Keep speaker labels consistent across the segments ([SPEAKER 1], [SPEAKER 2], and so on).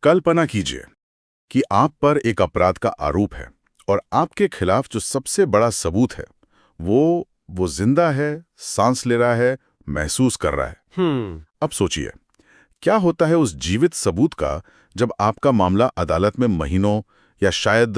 [SPEAKER 1] कल्पना कीजिए कि आप पर एक अपराध का आरोप है और आपके खिलाफ जो सबसे बड़ा सबूत है वो जिंदा है, सांस ले रहा है, महसूस कर रहा है। अब सोचिए, क्या होता है उस जीवित सबूत का जब आपका मामला अदालत में महीनों या शायद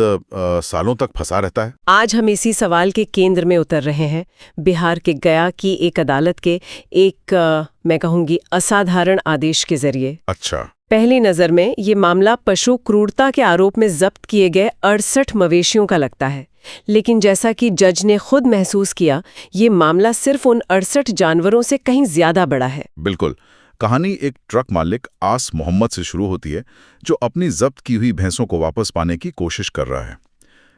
[SPEAKER 1] सालों तक फंसा रहता है।
[SPEAKER 2] आज हम इसी सवाल के केंद्र में उतर रहे हैं। बिहार के गया की एक अदालत के एक मैं कहूंगी असाधारण आदेश के जरिए।
[SPEAKER 1] अच्छा।
[SPEAKER 2] पहली नजर में ये मामला पशु क्रूरता के आरोप में जब्त किए गए 68 मवेशियों का लगता है, लेकिन जैसा कि जज ने खुद महसूस किया, ये मामला सिर्फ उन 68 जानवरों से कहीं ज्यादा बड़ा है।
[SPEAKER 1] बिल्कुल। कहानी एक ट्रक मालिक आस मोहम्मद से शुरू होती है, जो अपनी जब्त की हुई भैंसों को वापस पाने की कोशिश कर रहा है।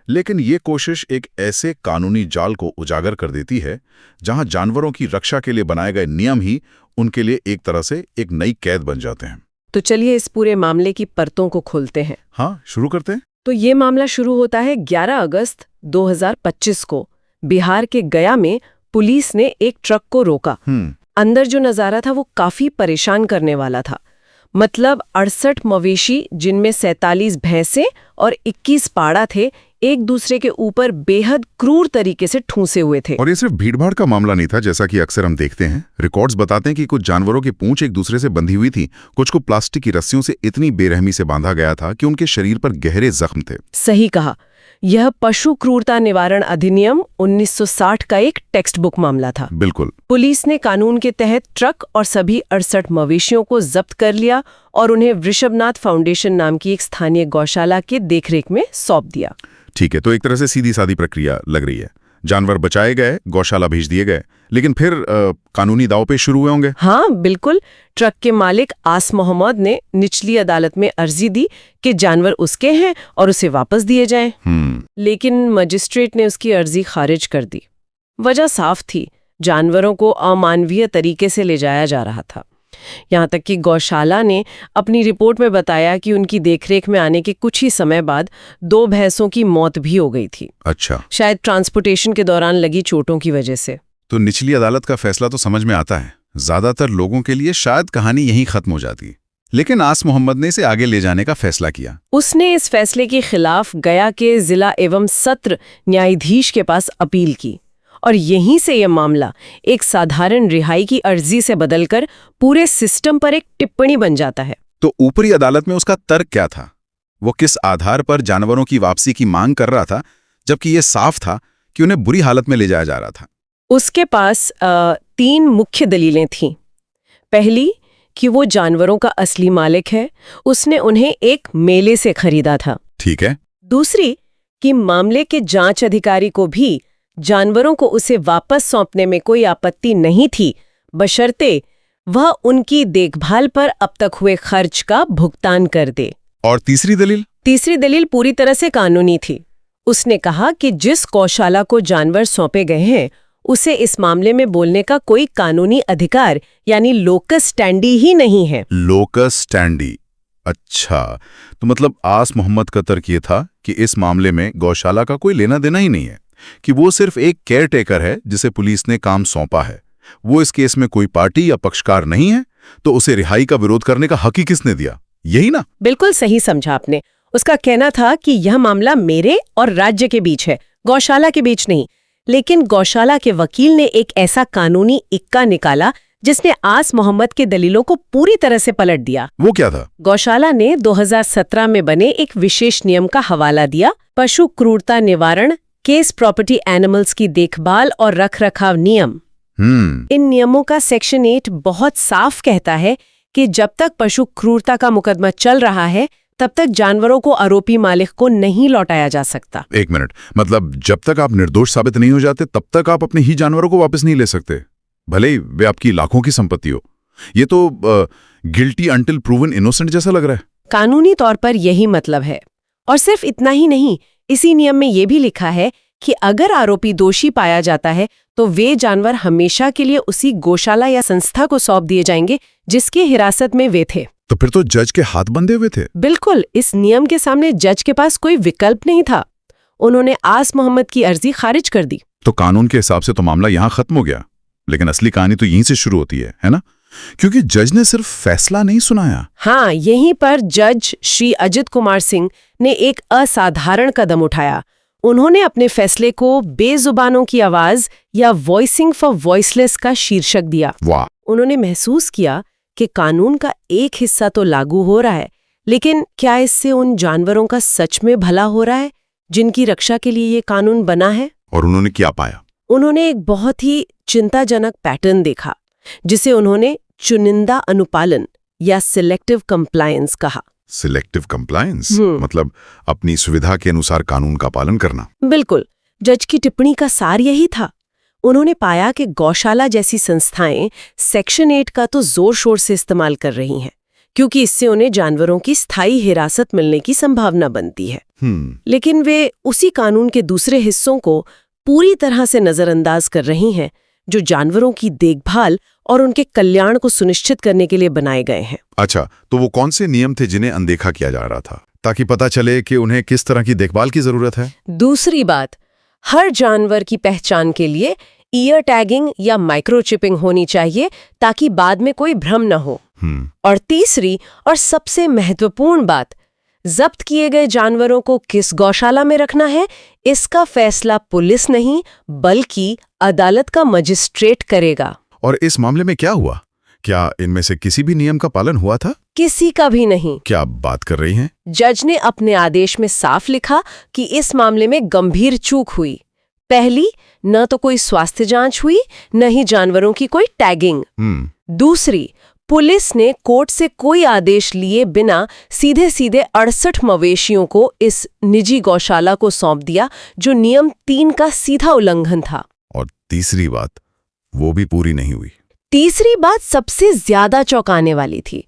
[SPEAKER 1] लेकिन ये कोशिश एक ऐसे कानूनी जाल को उजागर कर देती है जहां जानवरों की रक्षा के लिए बनाए गए नियम ही उनके लिए एक तरह से एक नई कैद बन जाते हैं।
[SPEAKER 2] तो चलिए इस पूरे मामले की परतों को खोलते हैं।
[SPEAKER 1] हाँ, शुरू करते हैं।
[SPEAKER 2] तो ये मामला शुरू होता है 11 अगस्त 2025 को। बिहार के गया में पुलिस ने एक ट्रक को रोका। अंदर जो नजारा था वो काफी परेशान करने वाला था। मतलब 68 मवेशी, जिनमें 47 भैंसें और 21 पाड़ा थे, एक दूसरे के ऊपर बेहद क्रूर तरीके से ठूंसे हुए थे।
[SPEAKER 1] और ये सिर्फ भीड़भाड़ का मामला नहीं था, जैसा कि अक्सर हम देखते हैं। रिकॉर्ड्स बताते हैं कि कुछ जानवरों की पूंछ एक दूसरे से बंधी हुई थी, कुछ को प्लास्टिक की रस्सियों से इतनी बेरहमी से बांधा गया था कि उनके शरीर पर गहरे जख्म थे।
[SPEAKER 2] सही कहा। यह पशु क्रूरता निवारण अधिनियम 1960 का एक टेक्स्ट बुक मामला था।
[SPEAKER 1] बिल्कुल।
[SPEAKER 2] पुलिस ने कानून के तहत ट्रक और सभी 68 मवेशियों को जब्त कर लिया और उन्हें वृषभनाथ फाउंडेशन नाम की एक स्थानीय गौशाला के देखरेख में सौंप दिया।
[SPEAKER 1] ठीक है, तो एक तरह से सीधी सादी प्रक्रिया लग रही है। जानवर बचाए गए, गौशाला भेज दिए गए, लेकिन फिर कानूनी दांव शुरू हुए होंगे।
[SPEAKER 2] हाँ बिल्कुल। ट्रक के मालिक आस मोहम्मद ने निचली अदालत में अर्जी दी कि जानवर उसके हैं और उसे वापस दिए जाएं। लेकिन मजिस्ट्रेट ने उसकी अर्जी खारिज कर दी। वजह साफ थी, जानवरों को अमानवीय तरीके से ले जाया जा रहा था। यहाँ तक कि गौशाला ने अपनी रिपोर्ट में बताया कि उनकी देखरेख में आने के कुछ ही समय बाद 2 भैंसों की मौत भी हो गई थी।
[SPEAKER 1] अच्छा।
[SPEAKER 2] शायद ट्रांसपोर्टेशन के दौरान लगी चोटों की वजह से।
[SPEAKER 1] तो निचली अदालत का फैसला तो समझ में आता है। ज्यादातर लोगों के लिए शायद कहानी यहीं खत्म हो जाती, लेकिन आस मोहम्मद ने इसे आगे ले जाने का फैसला किया।
[SPEAKER 2] उसने इस फैसले के खिलाफ गया के जिला एवं सत्र न्यायाधीश के पास अपील की और यहीं से यह मामला एक साधारण रिहाई की अर्जी से बदलकर पूरे सिस्टम पर एक टिप्पणी बन जाता है।
[SPEAKER 1] तो ऊपरी अदालत में उसका तर्क क्या था? वो किस आधार पर जानवरों की वापसी की मांग कर रहा था, जबकि यह साफ था कि उन्हें बुरी हालत में ले जाया जा रहा था?
[SPEAKER 2] उसके पास 3 मुख्य दलीलें थीं। पहली कि वो जानवरों का असली मालिक है, उसने उन्हें एक मेले से खरीदा था।
[SPEAKER 1] ठीक है।
[SPEAKER 2] दूसरी कि मामले के जांच अधिकारी को भी जानवरों को उसे वापस सौंपने में कोई आपत्ति नहीं थी, बशर्ते वह उनकी देखभाल पर अब तक हुए खर्च का भुगतान कर दे।
[SPEAKER 1] और तीसरी दलील?
[SPEAKER 2] तीसरी दलील पूरी तरह से कानूनी थी। उसने कहा कि जिस गौशाला को जानवर सौंपे गए हैं, उसे इस मामले में बोलने का कोई कानूनी अधिकार यानी लोकस स्टैंडी ही नहीं है।
[SPEAKER 1] Locus standi. अच्छा, तो मतलब आस मोहम्मद का तर्क ये था कि इस मामले में गौशाला का कोई लेना देना ही नहीं है, कि वो सिर्फ एक केयरटेकर है जिसे पुलिस ने काम सौंपा है। वो इस केस में कोई पार्टी या पक्षकार नहीं है, तो उसे रिहाई का विरोध करने का हक ही किसने दिया? यही ना?
[SPEAKER 2] बिल्कुल सही समझा आपने। उसका कहना था कि यह मामला मेरे और राज्य के बीच है, गौशाला के बीच नहीं। लेकिन गौशाला के वकील ने एक ऐसा कानूनी इक्का निकाला जिसने आस मोहम्मद के दलीलों को पूरी तरह से पलट दिया।
[SPEAKER 1] वो क्या था?
[SPEAKER 2] गौशाला ने 2017 में बने एक विशेष नियम का हवाला दिया, पशु क्रूरता निवारण केस प्रॉपर्टी एनिमल्स की देखभाल और रखरखाव नियम। इन नियमों का सेक्शन 8 बहुत साफ कहता है कि जब तक पशु क्रूरता का मुकदमा चल रहा है, तब तक जानवरों को आरोपी मालिक को नहीं लौटाया जा सकता।
[SPEAKER 1] एक मिनट, मतलब जब तक आप निर्दोष साबित नहीं हो जाते, तब तक आप अपने ही जानवरों को वापस नहीं ले सकते, भले ही वे आपकी लाखों की संपत्ति हो। ये तो गिल्टी अंटिल प्रूवन इनोसेंट जैसा लग रहा है।
[SPEAKER 2] कानूनी तौर पर यही मतलब है। और सिर्फ इतना ही नहीं, इसी नियम में यह भी लिखा है कि अगर आरोपी दोषी पाया जाता है तो वे जानवर हमेशा के लिए उसी गौशाला या संस्था को सौंप दिए जाएंगे जिसकी हिरासत में वे थे।
[SPEAKER 1] तो फिर तो जज के हाथ बंधे हुए थे।
[SPEAKER 2] बिल्कुल। इस नियम के सामने जज के पास कोई विकल्प नहीं था। उन्होंने आस मोहम्मद की अर्जी खारिज कर दी।
[SPEAKER 1] तो कानून के हिसाब से तो मामला यहाँ खत्म हो गया, लेकिन असली कहानी तो यहीं से शुरू होती है ना? क्योंकि जज ने सिर्फ फैसला नहीं सुनाया।
[SPEAKER 2] हाँ, यहीं पर जज श्री अजित कुमार सिंह ने एक असाधारण कदम उठाया। उन्होंने अपने फैसले को बेजुबानों की आवाज या वॉइसिंग फॉर वॉइसलेस का शीर्षक दिया।
[SPEAKER 1] वाह!
[SPEAKER 2] उन्होंने महसूस किया कि कानून का एक हिस्सा तो लागू हो रहा है, लेकिन क्या इससे उन जानवरों का सच में भला हो रहा है जिनकी रक्षा के लिए ये कानून बना है?
[SPEAKER 1] और उन्होंने क्या पाया?
[SPEAKER 2] उन्होंने एक बहुत ही चिंताजनक पैटर्न देखा, जिसे उन्होंने चुनिंदा अनुपालन या सिलेक्टिव कंप्लायंस कहा।
[SPEAKER 1] सिलेक्टिव कंप्लायंस मतलब अपनी सुविधा के अनुसार कानून का पालन करना।
[SPEAKER 2] बिल्कुल, जज की टिप्पणी का सार यही था। उन्होंने पाया कि गौशाला जैसी संस्थाएं सेक्शन 8 का तो जोर शोर से इस्तेमाल कर रही हैं, क्योंकि इससे उन्हें जानवरों की स्थायी हिरासत मिलने की संभावना बनती है। लेकिन वे उसी कानून के दूसरे हिस्सों को पूरी तरह से नजरअंदाज कर रही हैं, जो जानवरों की देखभाल और उनके कल्याण को सुनिश्चित करने के लिए बनाए गए हैं।
[SPEAKER 1] अच्छा, तो वो कौन से नियम थे जिन्हें अनदेखा किया जा रहा था, ताकि पता चले कि उन्हें किस तरह की देखभाल की जरूरत है?
[SPEAKER 2] दूसरी बात, हर जानवर की पहचान के लिए ईयर टैगिंग या माइक्रोचिपिंग होनी चाहिए, ताकि बाद में कोई भ्रम न हो। और तीसरी और सबसे महत्वपूर्ण बात, जब्त किए गए जानवरों को किस गौशाला में रखना है, इसका फैसला पुलिस नहीं बल्कि अदालत का मजिस्ट्रेट करेगा।
[SPEAKER 1] और इस मामले में क्या हुआ? क्या इनमें से किसी भी नियम का पालन हुआ था?
[SPEAKER 2] किसी का भी नहीं।
[SPEAKER 1] क्या आप बात कर रही हैं?
[SPEAKER 2] जज ने अपने आदेश में साफ लिखा कि इस मामले में गंभीर चूक हुई। पहली, न तो कोई स्वास्थ्य जांच हुई, न ही जानवरों की कोई टैगिंग। दूसरी, पुलिस ने कोर्ट से कोई आदेश लिए बिना सीधे सीधे 68 मवेशियों को इस निजी गौशाला को सौंप दिया, जो नियम 3 का सीधा उल्लंघन था।
[SPEAKER 1] और तीसरी बात, वो भी पूरी नहीं हुई।
[SPEAKER 2] तीसरी बात सबसे ज्यादा चौंकाने वाली थी।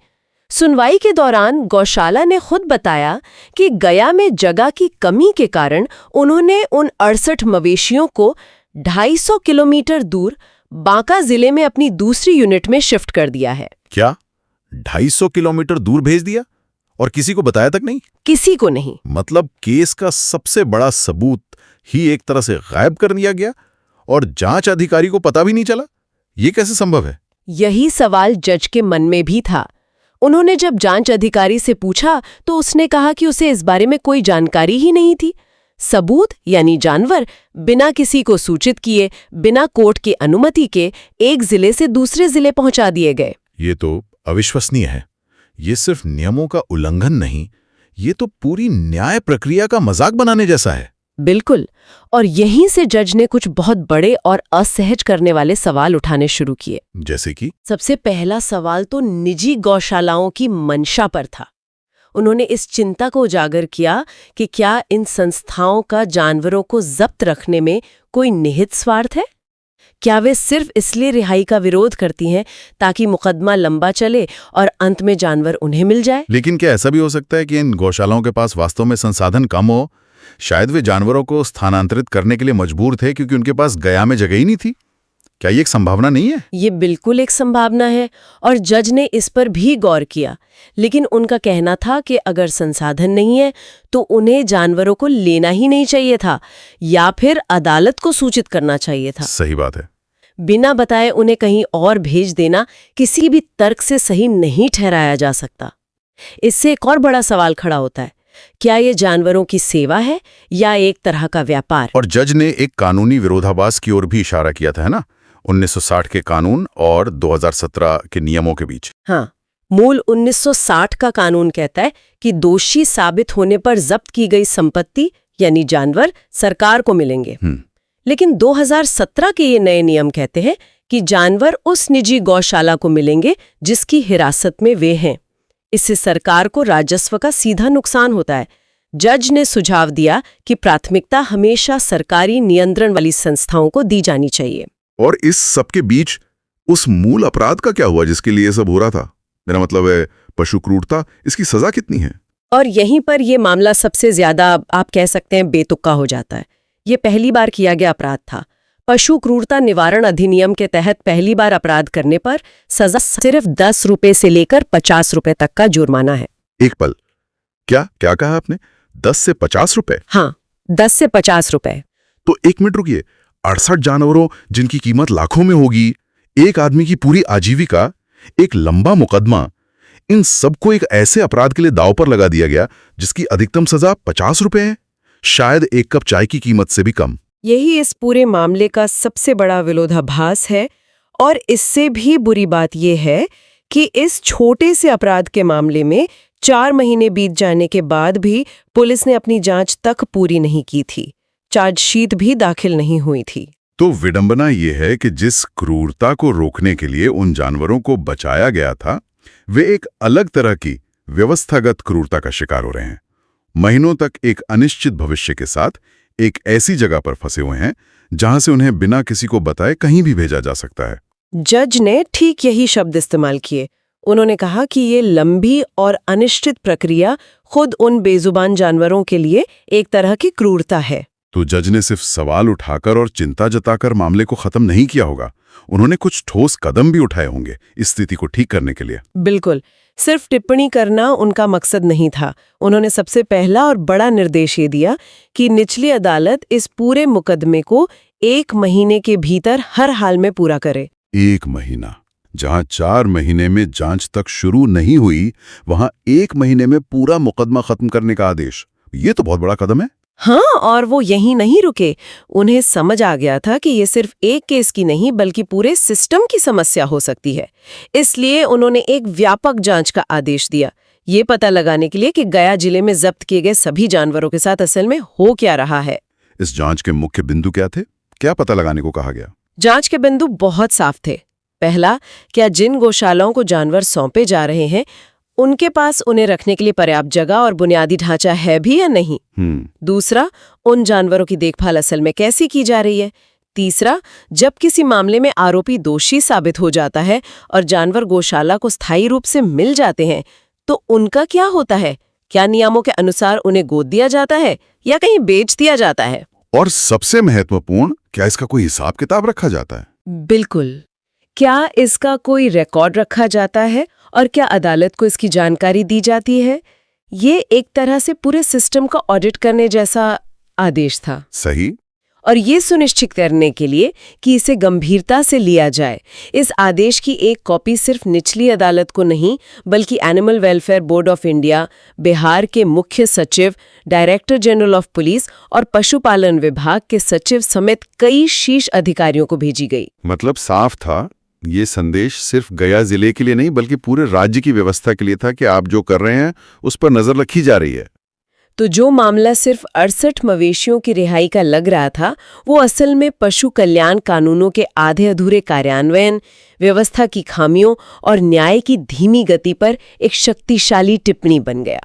[SPEAKER 2] सुनवाई के दौरान गौशाला ने खुद बताया कि गया में जगह की कमी के कारण उन्होंने उन 68 मवेशियों को 250 किलोमीटर दूर बांका जिले में अपनी दूसरी यूनिट में शिफ्ट कर दिया है।
[SPEAKER 1] क्या 250 किलोमीटर दूर भेज दिया? और किसी को बताया तक नहीं?
[SPEAKER 2] किसी को नहीं।
[SPEAKER 1] मतलब केस का सबसे बड़ा सबूत ही एक तरह से गायब कर दिया गया और जांच अधिकारी को पता भी नहीं चला। ये कैसे संभव है?
[SPEAKER 2] यही सवाल जज के मन में भी था। उन्होंने जब जांच अधिकारी से पूछा तो उसने कहा कि उसे इस बारे में कोई जानकारी ही नहीं थी। सबूत यानी जानवर बिना किसी को सूचित किए, बिना कोर्ट की अनुमति के एक जिले से दूसरे जिले पहुंचा दिए गए।
[SPEAKER 1] ये तो अविश्वसनीय है। ये सिर्फ नियमों का उल्लंघन नहीं, ये तो पूरी न्याय प्रक्रिया का मजाक बनाने जैसा है।
[SPEAKER 2] बिल्कुल। और यहीं से जज ने कुछ बहुत बड़े और असहज करने वाले सवाल उठाने शुरू किए।
[SPEAKER 1] जैसे कि? सबसे
[SPEAKER 2] पहला सवाल तो निजी गौशालाओं की मंशा पर था। उन्होंने इस चिंता को उजागर किया कि क्या इन संस्थाओं का जानवरों को जब्त रखने में कोई निहित स्वार्थ है? क्या वे सिर्फ इसलिए रिहाई का विरोध करती हैं ताकि मुकदमा लंबा चले और अंत में जानवर उन्हें मिल जाए?
[SPEAKER 1] लेकिन क्या ऐसा भी हो सकता है कि इन गौशालाओं के पास वास्तव में संसाधन कम हो? शायद वे जानवरों को स्थानांतरित करने के लिए मजबूर थे क्योंकि उनके पास गया में जगह ही नहीं थी। क्या ये एक संभावना नहीं है?
[SPEAKER 2] ये बिल्कुल एक संभावना है और जज ने इस पर भी गौर किया। लेकिन उनका कहना था कि अगर संसाधन नहीं है तो उन्हें जानवरों को लेना ही नहीं चाहिए था या फिर अदालत को सूचित करना चाहिए था।
[SPEAKER 1] सही बात है।
[SPEAKER 2] बिना बताए उन्हें कहीं और भेज देना किसी भी तर्क से सही नहीं ठहराया जा सकता। इससे एक और बड़ा सवाल खड़ा होता है, क्या ये जानवरों की सेवा है या एक तरह का व्यापार?
[SPEAKER 1] और जज ने एक कानूनी विरोधाभास की ओर भी इशारा किया था, है ना? 1960 के कानून और 2017 के नियमों के बीच।
[SPEAKER 2] हाँ, मूल 1960 का कानून कहता है कि दोषी साबित होने पर जब्त की गई संपत्ति यानी जानवर सरकार को मिलेंगे। लेकिन 2017 के ये नए नियम कहते हैं कि जानवर उस निजी गौशाला को मिलेंगे जिसकी हिरासत में वे हैं। इससे सरकार को राजस्व का सीधा नुकसान होता है। जज ने सुझाव दिया कि प्राथमिकता हमेशा सरकारी नियंत्रण वाली संस्थाओं को दी जानी चाहिए।
[SPEAKER 1] और इस सब के बीच उस मूल अपराध का क्या हुआ जिसके लिए सब हो रहा था? मेरा मतलब है पशु क्रूरता, इसकी सजा कितनी है?
[SPEAKER 2] और यहीं पर यह मामला सबसे ज्यादा आप कह सकते हैं बेतुका हो जाता है। ये पहली बार किया गया अपराध था। पशु क्रूरता निवारण अधिनियम के तहत पहली बार अपराध करने पर सजा सिर्फ 10 रुपए से लेकर 50 रुपए तक का जुर्माना है।
[SPEAKER 1] एक पल, क्या कहा आपने? 10 से 50 रुपए?
[SPEAKER 2] हाँ, 10 से 50 रुपए।
[SPEAKER 1] तो एक मिनट रुकिए, 68 जानवरों जिनकी कीमत लाखों में होगी, एक आदमी की पूरी आजीविका, एक लंबा मुकदमा, इन सबको एक ऐसे अपराध के लिए दांव पर लगा दिया गया जिसकी अधिकतम सजा 50 रुपए है, शायद एक कप चाय की कीमत से भी कम।
[SPEAKER 2] यही इस पूरे मामले का सबसे बड़ा विरोधाभास है। और इससे भी बुरी बात यह है कि इस छोटे से अपराध के मामले में 4 महीने बीत जाने के बाद भी पुलिस ने अपनी जांच तक पूरी नहीं की थी। चार्जशीट भी दाखिल नहीं हुई थी।
[SPEAKER 1] तो विडंबना यह है कि जिस क्रूरता को रोकने के लिए उन जानवरों को बचाया गया था, वे एक अलग तरह की व्यवस्थागत क्रूरता का शिकार हो रहे हैं। महीनों तक एक अनिश्चित भविष्य के साथ एक ऐसी जगह पर फंसे हुए हैं जहां से उन्हें बिना किसी को बताए कहीं भी भेजा जा सकता है।
[SPEAKER 2] जज ने ठीक यही शब्द इस्तेमाल किए। उन्होंने कहा कि ये लंबी और अनिश्चित प्रक्रिया खुद उन बेजुबान जानवरों के लिए एक तरह की क्रूरता है।
[SPEAKER 1] तो जज ने सिर्फ सवाल उठाकर और चिंता जताकर मामले को खत्म नहीं किया होगा, उन्होंने कुछ ठोस कदम भी उठाए होंगे इस स्थिति को ठीक करने के लिए।
[SPEAKER 2] बिल्कुल, सिर्फ टिप्पणी करना उनका मकसद नहीं था। उन्होंने सबसे पहला और बड़ा निर्देश ये दिया कि निचली अदालत इस पूरे मुकदमे को 1 महीने के भीतर हर हाल में पूरा करे।
[SPEAKER 1] 1 महीना? जहां 4 महीने में जांच तक शुरू नहीं हुई, वहां 1 महीने में पूरा मुकदमा खत्म करने का आदेश, ये तो बहुत बड़ा कदम है।
[SPEAKER 2] हाँ, और वो यहीं नहीं रुके। उन्हें समझ आ गया था कि ये सिर्फ एक केस की नहीं बल्कि पूरे सिस्टम की समस्या हो सकती है। इसलिए उन्होंने एक व्यापक जांच का आदेश दिया, ये पता लगाने के लिए कि गया जिले में जब्त किए गए सभी जानवरों के साथ असल में हो क्या रहा है।
[SPEAKER 1] इस जांच के मुख्य बिंदु क्या थे? क्या पता लगाने को कहा गया?
[SPEAKER 2] जांच के बिंदु बहुत साफ थे। पहला, क्या जिन गौशालाओं को जानवर सौंपे जा रहे हैं उनके पास उन्हें रखने के लिए पर्याप्त जगह और बुनियादी ढांचा है भी या नहीं। दूसरा, उन जानवरों की देखभाल असल में कैसी की जा रही है। तीसरा, जब किसी मामले में आरोपी दोषी साबित हो जाता है और जानवर गौशाला को स्थायी रूप से मिल जाते हैं तो उनका क्या होता है? क्या नियमों के अनुसार उन्हें गोद दिया जाता है या कहीं बेच दिया जाता है?
[SPEAKER 1] और सबसे महत्वपूर्ण, क्या इसका कोई हिसाब किताब रखा जाता है?
[SPEAKER 2] बिल्कुल, क्या इसका कोई रिकॉर्ड रखा जाता है और क्या अदालत को इसकी जानकारी दी जाती है? ये एक तरह से पूरे सिस्टम का ऑडिट करने जैसा आदेश था।
[SPEAKER 1] सही।
[SPEAKER 2] और ये सुनिश्चित करने के लिए कि इसे गंभीरता से लिया जाए, इस आदेश की एक कॉपी सिर्फ निचली अदालत को नहीं बल्कि animal welfare board of India, Bihar के मुख्य सचिव, डायरेक्टर जनरल ऑफ पुलिस और पशुपालन विभाग के सचिव समेत कई शीर्ष अधिकारियों को भेजी गई।
[SPEAKER 1] मतलब साफ था, ये संदेश सिर्फ गया जिले के लिए नहीं बल्कि पूरे राज्य की व्यवस्था के लिए था कि आप जो कर रहे हैं उस पर नजर रखी जा रही है।
[SPEAKER 2] तो जो मामला सिर्फ 68 मवेशियों की रिहाई का लग रहा था, वो असल में पशु कल्याण कानूनों के आधे अधूरे कार्यान्वयन, व्यवस्था की खामियों और न्याय की धीमी गति पर एक शक्तिशाली टिप्पणी बन गया।